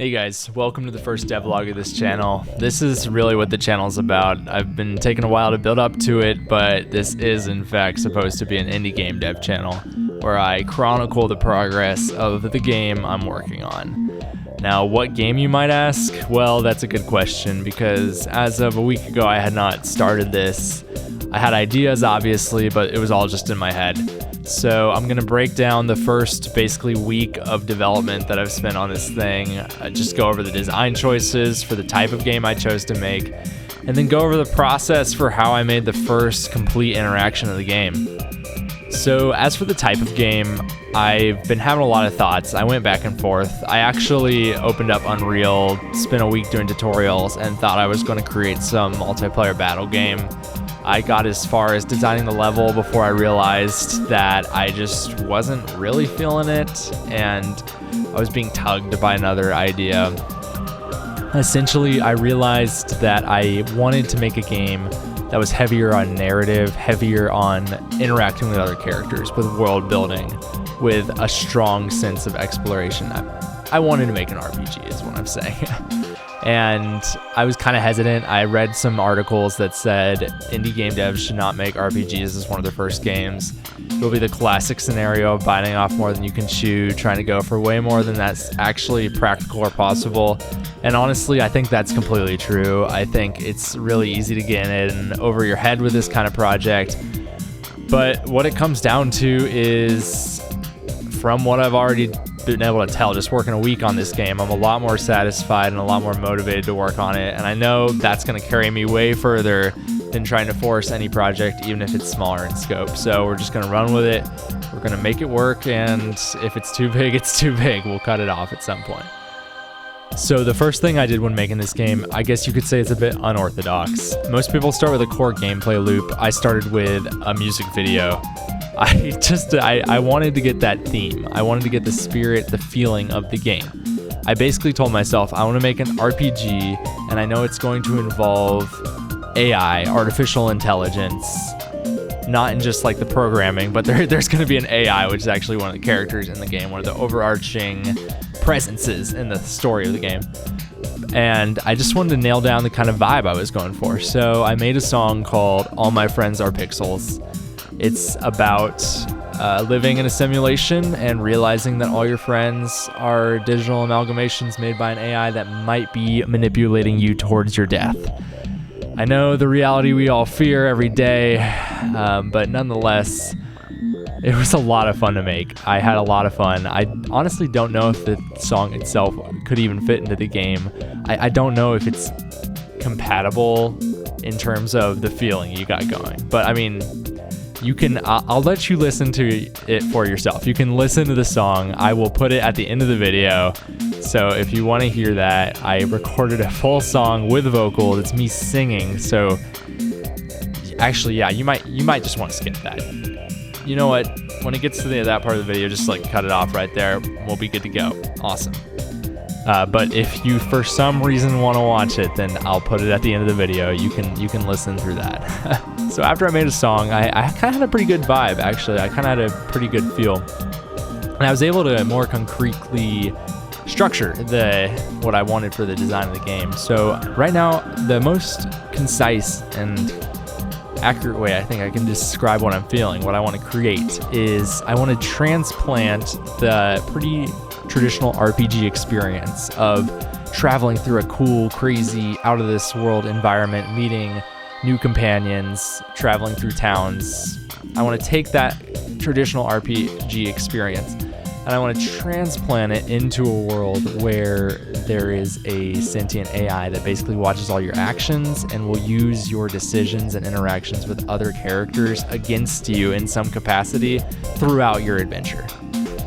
Hey guys, welcome to the first devlog of this channel. This is really what the channel's about. I've been taking a while to build up to it, but this is in fact supposed to be an indie game dev channel where I chronicle the progress of the game I'm working on. Now, what game, you might ask? Well, that's a good question because as of a week ago I had not started this. I had ideas obviously, but it was all just in my head. So I'm gonna break down the first basically week of development that I've spent on this thing, just go over the design choices for the type of game I chose to make, and then go over the process for how I made the first complete interaction of the game. So as for the type of game, I've been having a lot of thoughts. I went back and forth. I actually opened up Unreal, spent a week doing tutorials, and thought I was gonna create some multiplayer battle game. I got as far as designing the level before I realized that I just wasn't really feeling it, and I was being tugged by another idea. Essentially, I realized that I wanted to make a game that was heavier on narrative, heavier on interacting with other characters, with world building, with a strong sense of exploration. I wanted to make an RPG is what I'm saying. And I was kind of hesitant. I read some articles that said indie game devs should not make RPGs as one of their first games. It'll be the classic scenario of biting off more than you can chew, trying to go for way more than that's actually practical or possible. And honestly, I think that's completely true. I think it's really easy to get in over your head with this kind of project. But what it comes down to is, from what I've already been able to tell just working a week on this game, I'm a lot more satisfied and a lot more motivated to work on it, and I know that's going to carry me way further than trying to force any project, even if it's smaller in scope. So we're just going to run with it, we're going to make it work, and if it's too big, it's too big. We'll cut it off at some point. So the first thing I did when making this game, I guess you could say it's a bit unorthodox. Most people start with a core gameplay loop. I started with a music video. I wanted to get that theme. I wanted to get the spirit, the feeling of the game. I basically told myself I want to make an RPG, and I know it's going to involve AI, artificial intelligence, not in just like the programming, but there's going to be an AI, which is actually one of the characters in the game, one of the overarching presences in the story of the game. And I just wanted to nail down the kind of vibe I was going for. So I made a song called All My Friends Are Pixels. It's about living in a simulation and realizing that all your friends are digital amalgamations made by an AI that might be manipulating you towards your death. I know the reality we all fear every day, but nonetheless, it was a lot of fun to make. I had a lot of fun. I honestly don't know if the song itself could even fit into the game. I don't know if it's compatible in terms of the feeling you got going. But I mean, I'll let you listen to it for yourself. You can listen to the song. I will put it at the end of the video. So if you want to hear that, I recorded a full song with vocal. It's me singing. So actually, yeah, you might just want to skip that. You know what? When it gets to that part of the video, just like cut it off right there. We'll be good to go. Awesome. But if you for some reason want to watch it, then I'll put it at the end of the video. You can listen through that. So after I made a song, I kind of had a pretty good vibe, actually. I kind of had a pretty good feel. And I was able to more concretely structure what I wanted for the design of the game. So right now, the most concise and accurate way I think I can describe what I'm feeling, what I want to create, is I want to transplant the pretty traditional RPG experience of traveling through a cool, crazy, out-of-this-world environment, meeting new companions, traveling through towns. I want to take that traditional RPG experience and I want to transplant it into a world where there is a sentient AI that basically watches all your actions and will use your decisions and interactions with other characters against you in some capacity throughout your adventure.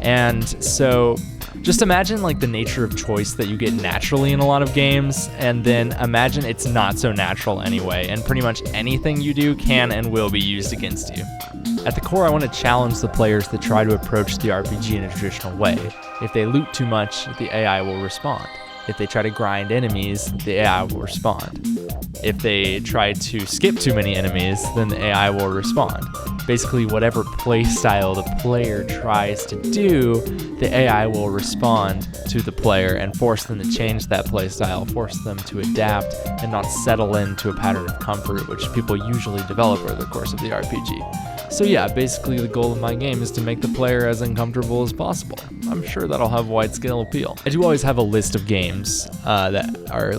And so just imagine like the nature of choice that you get naturally in a lot of games, and then imagine it's not so natural anyway, and pretty much anything you do can and will be used against you. At the core, I want to challenge the players that try to approach the RPG in a traditional way. If they loot too much, the AI will respond. If they try to grind enemies, the AI will respond. If they try to skip too many enemies, then the AI will respond. basically whatever play style the player tries to do, the AI will respond to the player and force them to change that play style, force them to adapt and not settle into a pattern of comfort, which people usually develop over the course of the RPG. So yeah, basically the goal of my game is to make the player as uncomfortable as possible. I'm sure that'll have wide-scale appeal. I do always have a list of games that are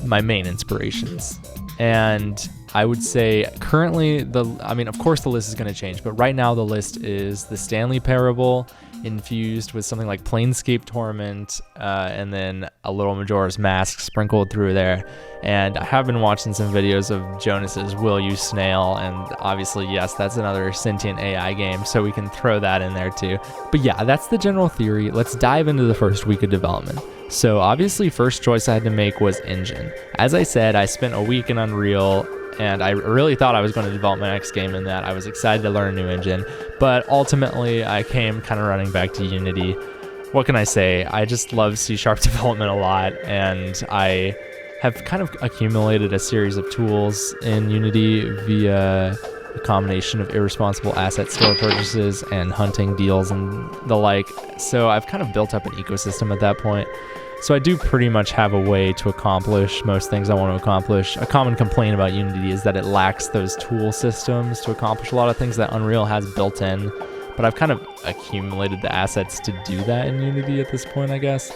my main inspirations. And I would say currently, of course the list is going to change, but right now the list is the Stanley Parable infused with something like Planescape Torment, and then a little Majora's Mask sprinkled through there. And I have been watching some videos of Jonas's Will You Snail, and obviously, yes, that's another sentient AI game, so we can throw that in there too. But yeah, that's the general theory. Let's dive into the first week of development. So obviously, first choice I had to make was engine. As I said, I spent a week in Unreal, and I really thought I was going to develop my next game in that. I was excited to learn a new engine, but ultimately I came kind of running back to Unity. What can I say? I just love C# development a lot, and I have kind of accumulated a series of tools in Unity via a combination of irresponsible asset store purchases and hunting deals and the like. So I've kind of built up an ecosystem at that point. So I do pretty much have a way to accomplish most things I want to accomplish. A common complaint about Unity is that it lacks those tool systems to accomplish a lot of things that Unreal has built in, but I've kind of accumulated the assets to do that in Unity at this point, I guess.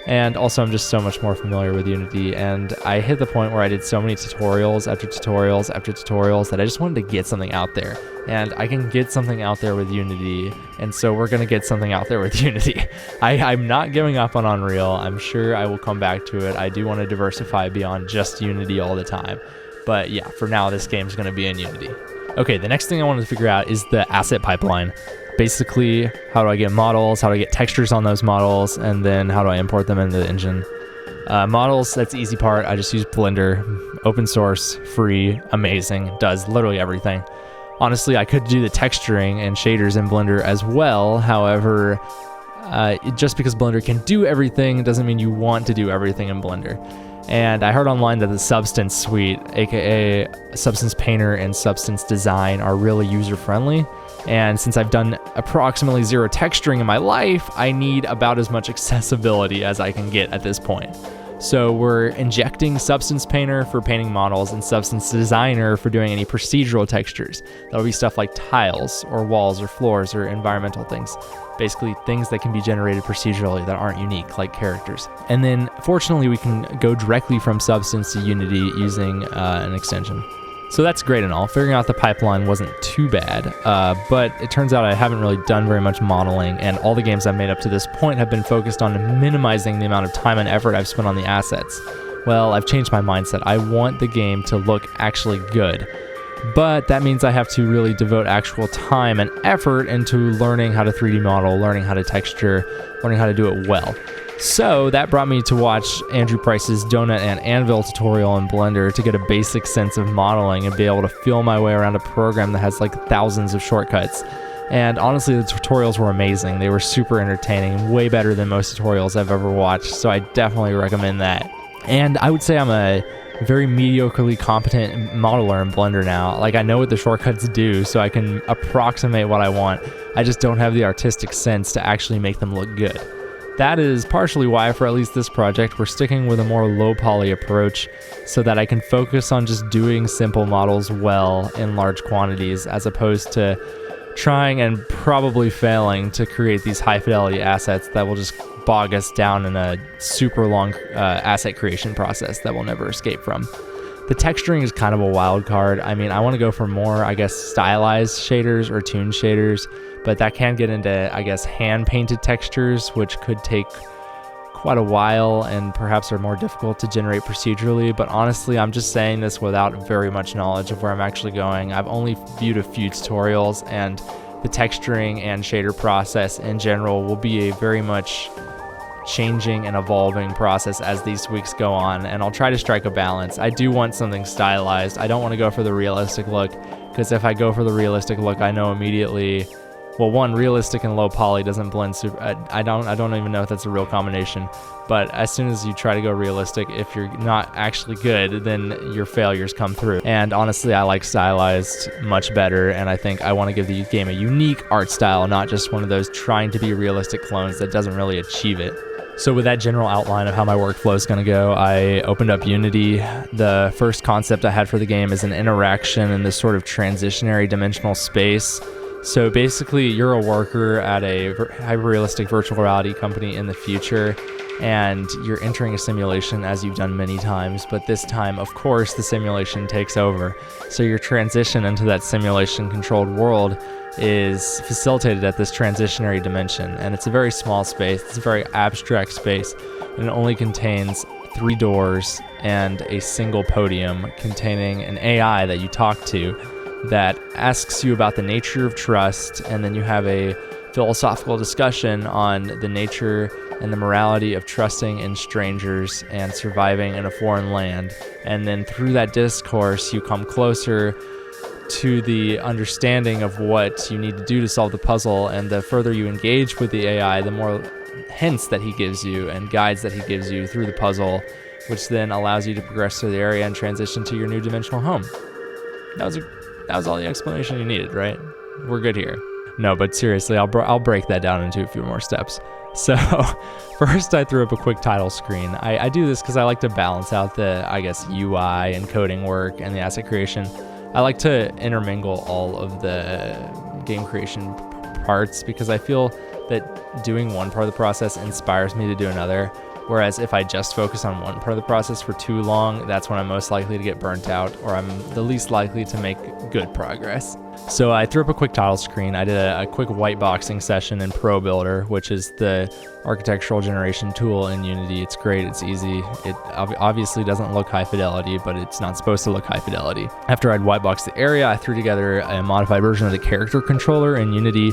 And also I'm just so much more familiar with Unity, and I hit the point where I did so many tutorials after tutorials after tutorials that I just wanted to get something out there. And I can get something out there with Unity, and so we're going to get something out there with Unity. I'm not giving up on Unreal. I'm sure I will come back to it. I do want to diversify beyond just Unity all the time. But yeah, for now, this game's going to be in Unity. Okay, the next thing I wanted to figure out is the asset pipeline. Basically, how do I get models, how do I get textures on those models, and then how do I import them into the engine. Models, that's the easy part. I just use Blender, open source, free, amazing, does literally everything. Honestly, I could do the texturing and shaders in Blender as well. However, just because Blender can do everything doesn't mean you want to do everything in Blender. And I heard online that the Substance Suite, aka Substance Painter and Substance Design, are really user-friendly. And since I've done approximately zero texturing in my life, I need about as much accessibility as I can get at this point. So we're injecting Substance Painter for painting models and Substance Designer for doing any procedural textures. That'll be stuff like tiles or walls or floors or environmental things. Basically things that can be generated procedurally that aren't unique, like characters. And then fortunately we can go directly from Substance to Unity using an extension. So that's great and all. Figuring out the pipeline wasn't too bad, but it turns out I haven't really done very much modeling, and all the games I've made up to this point have been focused on minimizing the amount of time and effort I've spent on the assets. Well, I've changed my mindset. I want the game to look actually good, but that means I have to really devote actual time and effort into learning how to 3D model, learning how to texture, learning how to do it well. So that brought me to watch Andrew Price's Donut and Anvil tutorial in Blender to get a basic sense of modeling and be able to feel my way around a program that has like thousands of shortcuts. And honestly, the tutorials were amazing. They were super entertaining, way better than most tutorials I've ever watched, so I definitely recommend that. And I would say I'm a very mediocrely competent modeler in Blender now. Like, I know what the shortcuts do, so I can approximate what I want. I just don't have the artistic sense to actually make them look good. That is partially why, for at least this project, we're sticking with a more low-poly approach so that I can focus on just doing simple models well in large quantities, as opposed to trying and probably failing to create these high-fidelity assets that will just bog us down in a super long asset creation process that we'll never escape from. The texturing is kind of a wild card. I mean, I want to go for more, I guess, stylized shaders or tuned shaders, but that can get into, I guess, hand-painted textures, which could take quite a while and perhaps are more difficult to generate procedurally. But honestly, I'm just saying this without very much knowledge of where I'm actually going. I've only viewed a few tutorials, and the texturing and shader process in general will be a very much changing and evolving process as these weeks go on, and I'll try to strike a balance. I do want something stylized. I don't want to go for the realistic look, because if I go for the realistic look, I know immediately well, one, realistic and low poly doesn't blend super. I don't even know if that's a real combination. But as soon as you try to go realistic, if you're not actually good, then your failures come through. And honestly, I like stylized much better, and I think I want to give the game a unique art style, not just one of those trying to be realistic clones that doesn't really achieve it. So with that general outline of how my workflow is going to go, I opened up Unity. The first concept I had for the game is an interaction in this sort of transitionary dimensional space. So basically, you're a worker at a hyper-realistic virtual reality company in the future, and you're entering a simulation as you've done many times, but this time, of course, the simulation takes over. So your transition into that simulation-controlled world is facilitated at this transitionary dimension, and it's a very small space, it's a very abstract space, and it only contains 3 doors and a single podium containing an AI that you talk to that asks you about the nature of trust, and then you have a philosophical discussion on the nature and the morality of trusting in strangers and surviving in a foreign land. And then through that discourse, you come closer to the understanding of what you need to do to solve the puzzle, and the further you engage with the AI, the more hints that he gives you and guides that he gives you through the puzzle, which then allows you to progress through the area and transition to your new dimensional home. That was all the explanation you needed, right? We're good here. No, but seriously, I'll break that down into a few more steps. So first I threw up a quick title screen. I do this because I like to balance out the, I guess, UI and coding work and the asset creation. I like to intermingle all of the game creation parts because I feel that doing one part of the process inspires me to do another. Whereas if I just focus on one part of the process for too long, that's when I'm most likely to get burnt out, or I'm the least likely to make good progress. So I threw up a quick title screen. I did a quick white boxing session in Pro Builder, which is the architectural generation tool in Unity. It's great, it's easy. It obviously doesn't look high fidelity, but it's not supposed to look high fidelity. After I'd white boxed the area, I threw together a modified version of the character controller in Unity.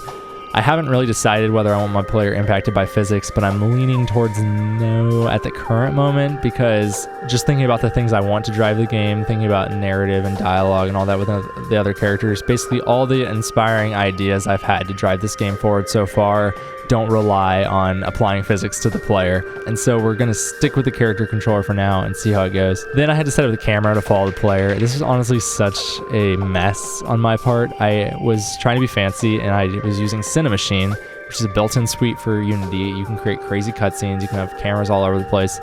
I haven't really decided whether I want my player impacted by physics, but I'm leaning towards no at the current moment, because just thinking about the things I want to drive the game, thinking about narrative and dialogue and all that with the other characters, basically all the inspiring ideas I've had to drive this game forward so far don't rely on applying physics to the player. And so we're going to stick with the character controller for now and see how it goes. Then I had to set up the camera to follow the player. This was honestly such a mess on my part. I was trying to be fancy, and I was using Cinemachine, which is a built-in suite for Unity. You can create crazy cutscenes, you can have cameras all over the place.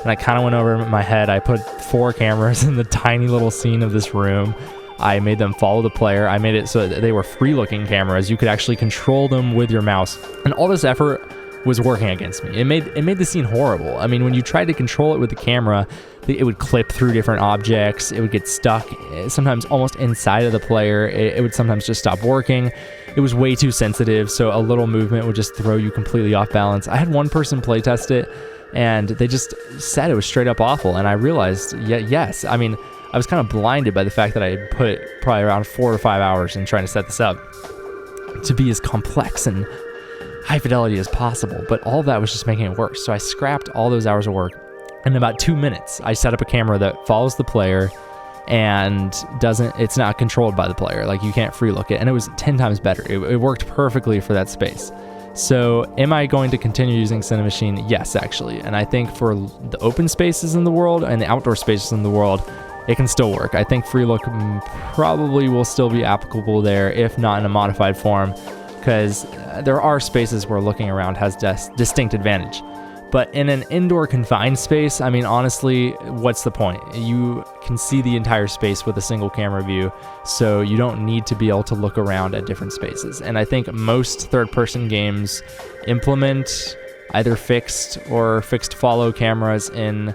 And I kind of went over my head. I put 4 cameras in the tiny little scene of this room. I made them follow the player. I made it so that they were free-looking cameras. You could actually control them with your mouse. And all this effort was working against me. It made the scene horrible. I mean, when you tried to control it with the camera, it would clip through different objects. It would get stuck, sometimes almost inside of the player. It would sometimes just stop working. It was way too sensitive, so a little movement would just throw you completely off balance. I had one person playtest it, and they just said it was straight up awful. And I realized, yes, I mean, I was kind of blinded by the fact that I had put probably around 4 or 5 hours in trying to set this up to be as complex and high fidelity as possible, but all of that was just making it worse. So I scrapped all those hours of work. In about 2 minutes, I set up a camera that follows the player and it's not controlled by the player. Like, you can't free look it, and it was 10 times better. It worked perfectly for that space. So am I going to continue using Cinemachine? Yes, actually. And I think for the open spaces in the world and the outdoor spaces in the world, it can still work. I think free look probably will still be applicable there, if not in a modified form, because there are spaces where looking around has distinct advantage. But in an indoor confined space, I mean, honestly, what's the point? You can see the entire space with a single camera view, so you don't need to be able to look around at different spaces. And I think most third-person games implement either fixed or fixed follow cameras in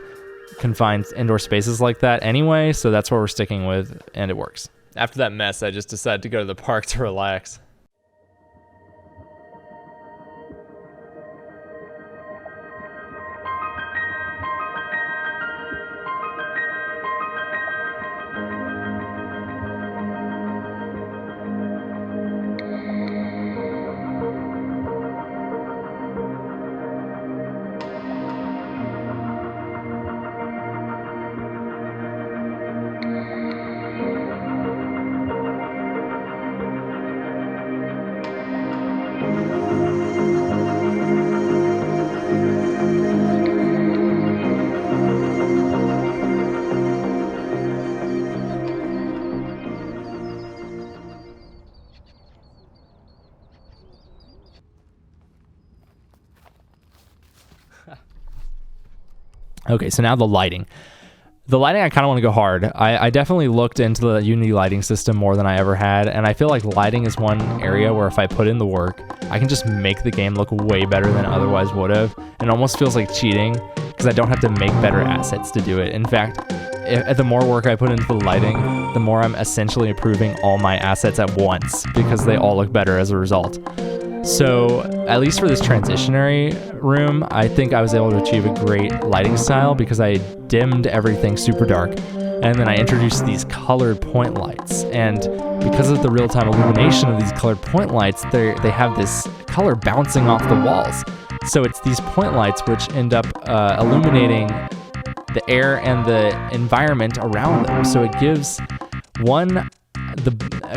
confined indoor spaces like that anyway, so that's what we're sticking with, and it works. After that mess, I just decided to go to the park to relax. Okay, so now the lighting. The lighting, I kind of want to go hard. I definitely looked into the Unity lighting system more than I ever had, and I feel like lighting is one area where if I put in the work, I can just make the game look way better than it otherwise would have. And it almost feels like cheating because I don't have to make better assets to do it. In fact, the more work I put into the lighting, the more I'm essentially improving all my assets at once because they all look better as a result. So at least for this transitionary room, I think I was able to achieve a great lighting style because I dimmed everything super dark, and then I introduced these colored point lights. And because of the real-time illumination of these colored point lights, they have this color bouncing off the walls. So it's these point lights which end up illuminating the air and the environment around them. So it gives one,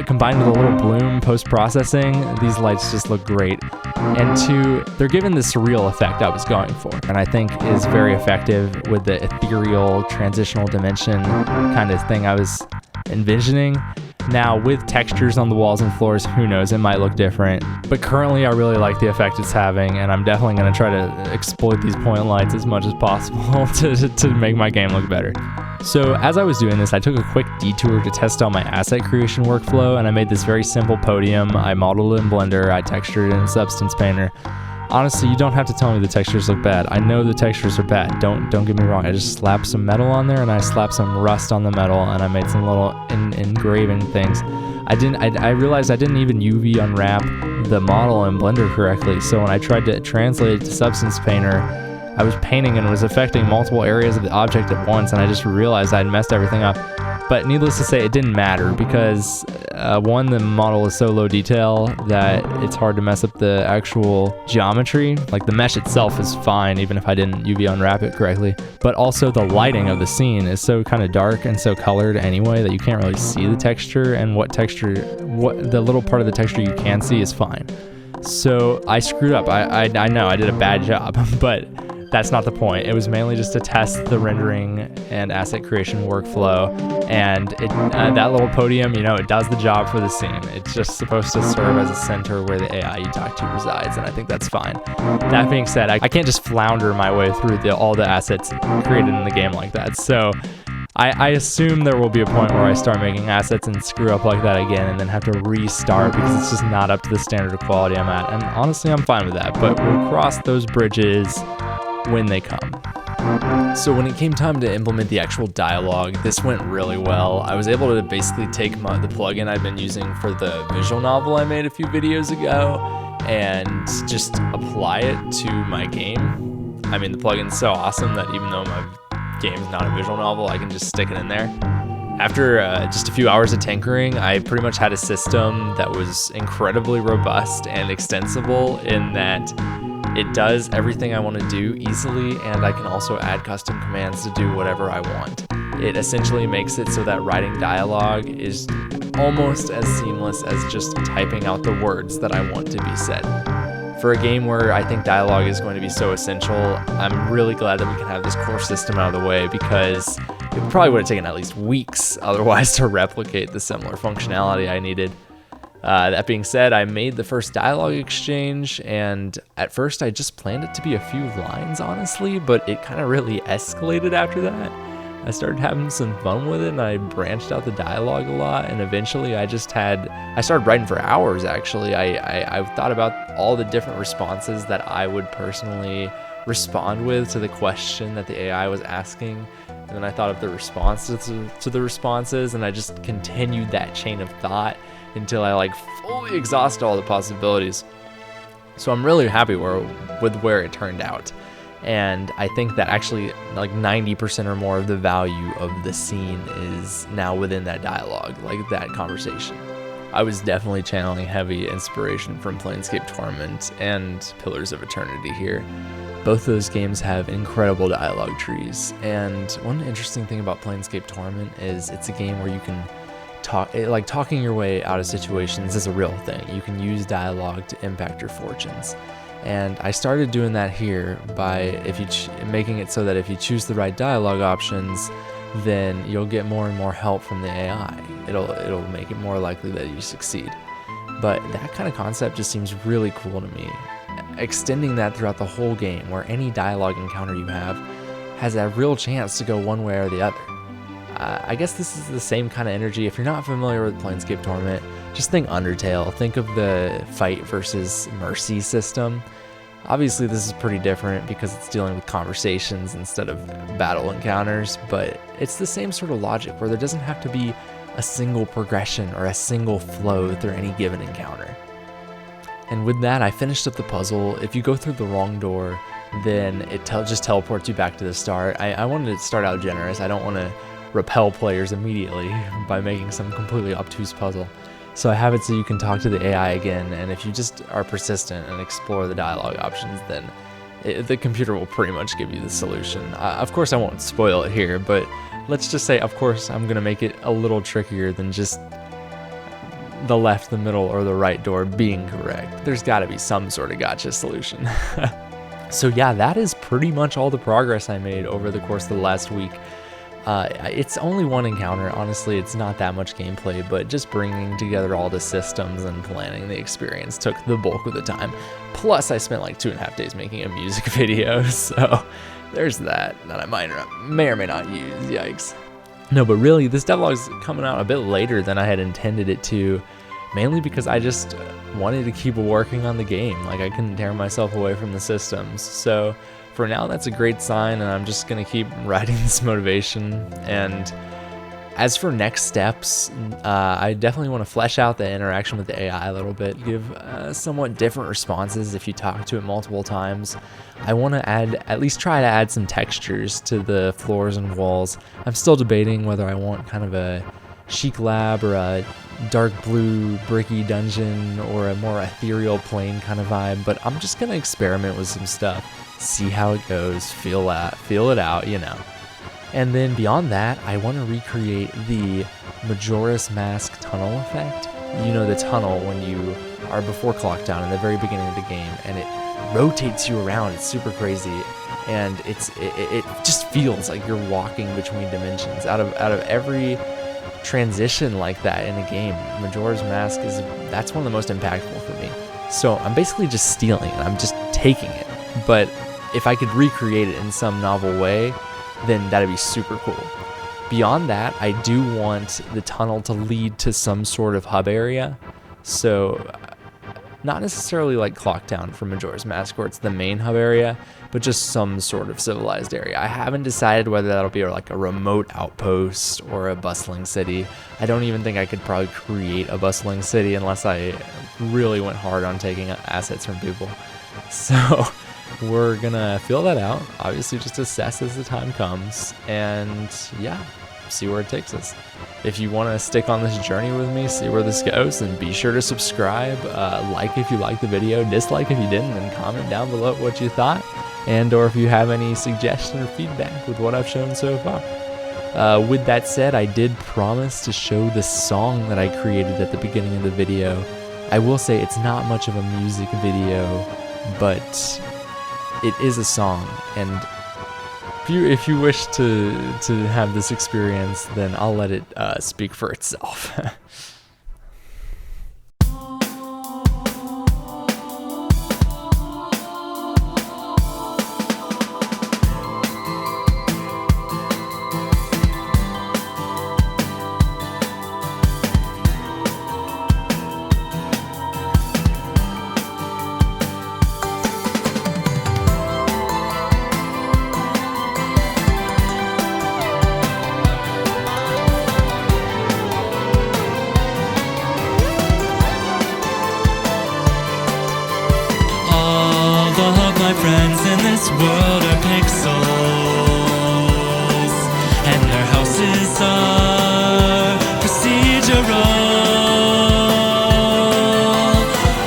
combined with a little bloom post-processing, these lights just look great. And two, they're given the surreal effect I was going for, and I think is very effective with the ethereal transitional dimension kind of thing I was envisioning. Now, with textures on the walls and floors, who knows, it might look different. But currently, I really like the effect it's having, and I'm definitely going to try to exploit these point lights as much as possible to make my game look better. So as I was doing this, I took a quick detour to test out my asset creation workflow, and I made this very simple podium. I modeled it in Blender, I textured it in Substance Painter. Honestly, you don't have to tell me the textures look bad. I know the textures are bad. Don't get me wrong. I just slapped some metal on there, and I slapped some rust on the metal, and I made some little engraving things. I realized I didn't even UV unwrap the model in Blender correctly. So when I tried to translate it to Substance Painter, I was painting and it was affecting multiple areas of the object at once, and I just realized I'd messed everything up. But needless to say, it didn't matter because one, the model is so low detail that it's hard to mess up the actual geometry. Like the mesh itself is fine, even if I didn't UV unwrap it correctly. But also the lighting of the scene is so kind of dark and so colored anyway that you can't really see the texture, and what the little part of the texture you can see is fine. So I screwed up. I know I did a bad job, but that's not the point. It was mainly just to test the rendering and asset creation workflow, and that little podium, it does the job for the scene. It's just supposed to serve as a center where the AI you talk to resides, and I think that's fine. That being said, I can't just flounder my way through all the assets created in the game like that. So I assume there will be a point where I start making assets and screw up like that again and then have to restart because it's just not up to the standard of quality I'm at. And honestly, I'm fine with that, but we'll cross those bridges when they come. So when it came time to implement the actual dialogue, this went really well. I was able to basically take the plugin I've been using for the visual novel I made a few videos ago and just apply it to my game. I mean, the plugin's so awesome that even though my game's not a visual novel, I can just stick it in there. After just a few hours of tinkering, I pretty much had a system that was incredibly robust and extensible in that it does everything I want to do easily, and I can also add custom commands to do whatever I want. It essentially makes it so that writing dialogue is almost as seamless as just typing out the words that I want to be said. For a game where I think dialogue is going to be so essential, I'm really glad that we can have this core system out of the way because it probably would have taken at least weeks otherwise to replicate the similar functionality I needed. That being said, I made the first dialogue exchange, and at first I just planned it to be a few lines, honestly, but it kind of really escalated after that. I started having some fun with it, and I branched out the dialogue a lot, and eventually I started writing for hours, actually. I thought about all the different responses that I would personally respond with to the question that the AI was asking, and then I thought of the responses to the responses, and I just continued that chain of thought until I fully exhausted all the possibilities. So I'm really happy with where it turned out. And I think that actually 90% or more of the value of the scene is now within that dialogue, that conversation. I was definitely channeling heavy inspiration from Planescape Torment and Pillars of Eternity here. Both of those games have incredible dialogue trees. And one interesting thing about Planescape Torment is it's a game where you can talking your way out of situations is a real thing. You can use dialogue to impact your fortunes. And I started doing that here by making it so that if you choose the right dialogue options, then you'll get more and more help from the AI. It'll make it more likely that you succeed. But that kind of concept just seems really cool to me. Extending that throughout the whole game, where any dialogue encounter you have has a real chance to go one way or the other. I guess this is the same kind of energy. If you're not familiar with Planescape Torment, just think Undertale. Think of the fight versus mercy system. Obviously, this is pretty different because it's dealing with conversations instead of battle encounters, but it's the same sort of logic where there doesn't have to be a single progression or a single flow through any given encounter. And with that, I finished up the puzzle. If you go through the wrong door, then it just teleports you back to the start. I wanted to start out generous. I don't want to repel players immediately by making some completely obtuse puzzle. So I have it so you can talk to the AI again, and if you just are persistent and explore the dialogue options, then the computer will pretty much give you the solution. Of course, I won't spoil it here, but let's just say, of course, I'm going to make it a little trickier than just the left, the middle, or the right door being correct. There's got to be some sort of gotcha solution. So yeah, that is pretty much all the progress I made over the course of the last week. It's only one encounter, honestly. It's not that much gameplay, but just bringing together all the systems and planning the experience took the bulk of the time. Plus, I spent like 2.5 days making a music video, so there's that I may or may not use. Yikes. No, but really, this devlog's coming out a bit later than I had intended it to, mainly because I just wanted to keep working on the game. Like, I couldn't tear myself away from the systems. So for now, that's a great sign, and I'm just going to keep riding this motivation. And as for next steps, I definitely want to flesh out the interaction with the AI a little bit, give somewhat different responses if you talk to it multiple times. I want to at least try to add some textures to the floors and walls. I'm still debating whether I want kind of a chic lab or a dark blue bricky dungeon or a more ethereal plain kind of vibe, but I'm just going to experiment with some stuff, see how it goes, feel it out, you know. And then beyond that, I want to recreate the Majora's Mask tunnel effect. You know, the tunnel when you are before clock down in the very beginning of the game, and it rotates you around. It's super crazy, and it just feels like you're walking between dimensions. Out of every transition like that in a game, Majora's Mask that's one of the most impactful for me. So I'm basically just stealing it. I'm just taking it. But if I could recreate it in some novel way, then that'd be super cool. Beyond that, I do want the tunnel to lead to some sort of hub area. So not necessarily like Clocktown from Majora's Mask where it's the main hub area, but just some sort of civilized area. I haven't decided whether that'll be like a remote outpost or a bustling city. I don't even think I could probably create a bustling city unless I really went hard on taking assets from people. So we're gonna fill that out, obviously just assess as the time comes, and yeah, see where it takes us. If you want to stick on this journey with me, see where this goes, then be sure to subscribe, like if you liked the video, dislike if you didn't, and comment down below what you thought, and or if you have any suggestion or feedback with what I've shown so far. With that said, I did promise to show the song that I created at the beginning of the video. I will say it's not much of a music video, but it is a song, and if you wish to have this experience, then I'll let it speak for itself. My friends in this world are pixels, and their houses are procedural.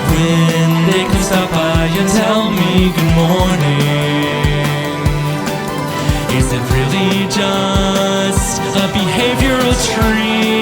When they come stop by and tell me good morning, is it really just a behavioral treat?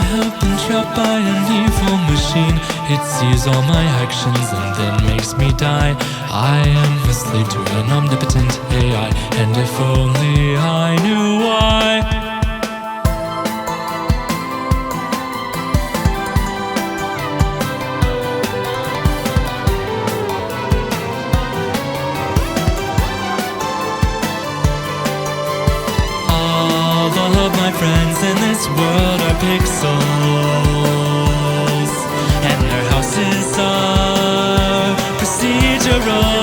I've been trapped by an evil machine. It sees all my actions and then makes me die. I am a slave to an omnipotent AI, and if only I knew why. All of my friends in this world are pixels, and their houses are procedural.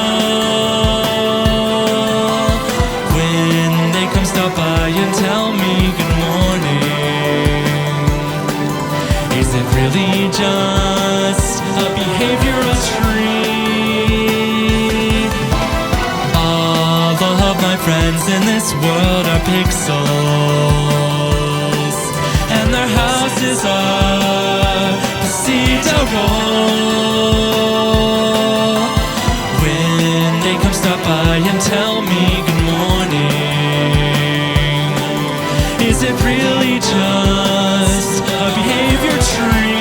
When they come stop by and tell me good morning, is it really just a behavioral tree? All of my friends in this world are pixels, and their houses are procedural. When they come stop by and tell me good morning, is it really just a behavior tree?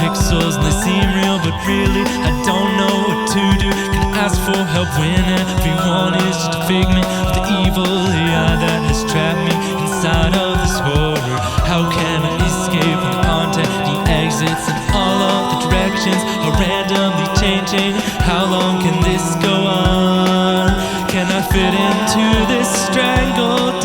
Pixels and they seem real, but really I don't know what to do. Can I ask for help when everyone is just a figment of the evil AI that has trapped me inside of this horror? How can I escape when the content, the exits, and all of the directions are randomly changing? How long can this go on? Can I fit into this strangled